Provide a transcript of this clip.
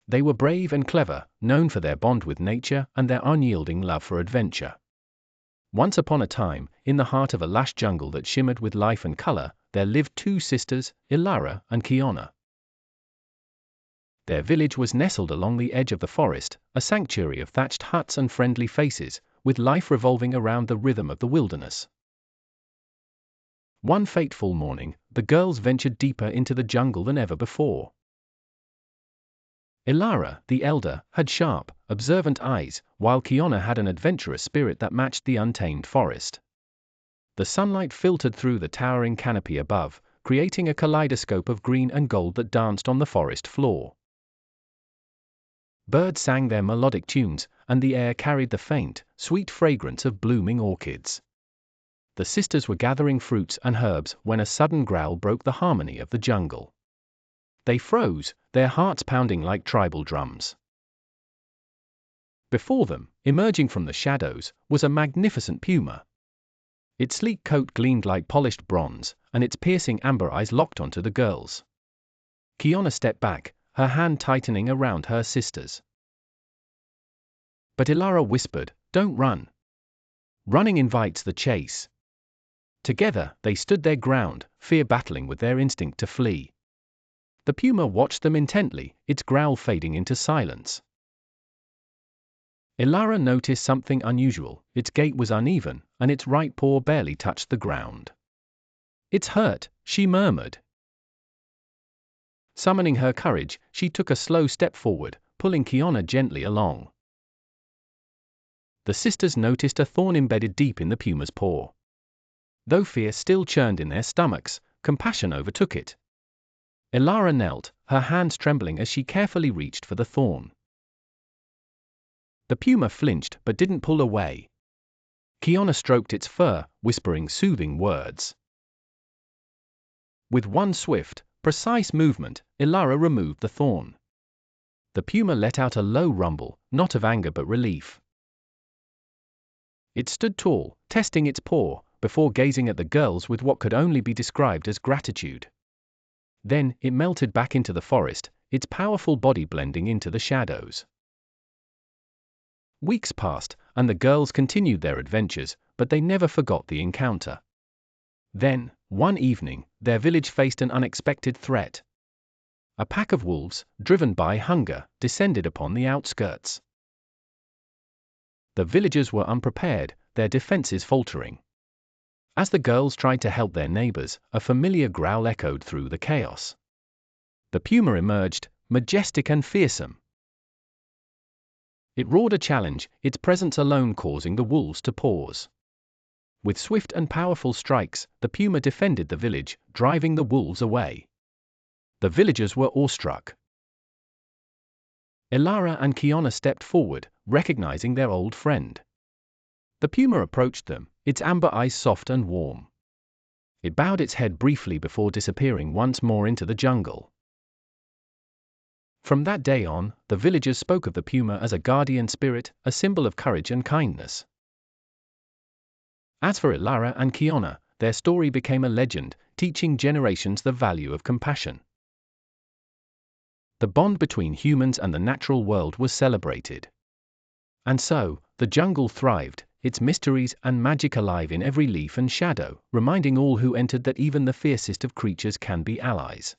They were brave and clever, known for their bond with nature and their unyielding love for adventure. Once upon a time, in the heart of a lush jungle that shimmered with life and color, there lived two sisters, Elara and Kiana. Their village was nestled along the edge of the forest, a sanctuary of thatched huts and friendly faces, with life revolving around the rhythm of the wilderness. One fateful morning, the girls ventured deeper into the jungle than ever before. Elara, the elder, had sharp, observant eyes, while Kiana had an adventurous spirit that matched the untamed forest. The sunlight filtered through the towering canopy above, creating a kaleidoscope of green and gold that danced on the forest floor. Birds sang their melodic tunes, and the air carried the faint, sweet fragrance of blooming orchids. The sisters were gathering fruits and herbs when a sudden growl broke the harmony of the jungle. They froze, their hearts pounding like tribal drums. Before them, emerging from the shadows, was a magnificent puma. Its sleek coat gleamed like polished bronze, and its piercing amber eyes locked onto the girls. Kiana stepped back, her hand tightening around her sister's. But Elara whispered, "Don't run. Running invites the chase." Together, they stood their ground, fear battling with their instinct to flee. The puma watched them intently, its growl fading into silence. Elara noticed something unusual. Its gait was uneven, and its right paw barely touched the ground. "It's hurt," she murmured. Summoning her courage, she took a slow step forward, pulling Kiana gently along. The sisters noticed a thorn embedded deep in the puma's paw. Though fear still churned in their stomachs, compassion overtook it. Elara knelt, her hands trembling as she carefully reached for the thorn. The puma flinched but didn't pull away. Kiana stroked its fur, whispering soothing words. With one swift, precise movement, Elara removed the thorn. The puma let out a low rumble, not of anger but relief. It stood tall, testing its paw, before gazing at the girls with what could only be described as gratitude. Then, it melted back into the forest, its powerful body blending into the shadows. Weeks passed, and the girls continued their adventures, but they never forgot the encounter. Then, one evening, their village faced an unexpected threat. A pack of wolves, driven by hunger, descended upon the outskirts. The villagers were unprepared, their defenses faltering. As the girls tried to help their neighbors, a familiar growl echoed through the chaos. The puma emerged, majestic and fearsome. It roared a challenge, its presence alone causing the wolves to pause. With swift and powerful strikes, the puma defended the village, driving the wolves away. The villagers were awestruck. Elara and Kiana stepped forward, recognizing their old friend. The puma approached them, its amber eyes soft and warm. It bowed its head briefly before disappearing once more into the jungle. From that day on, the villagers spoke of the puma as a guardian spirit, a symbol of courage and kindness. As for Elara and Kiana, their story became a legend, teaching generations the value of compassion. The bond between humans and the natural world was celebrated. And so, the jungle thrived, its mysteries and magic alive in every leaf and shadow, reminding all who entered that even the fiercest of creatures can be allies.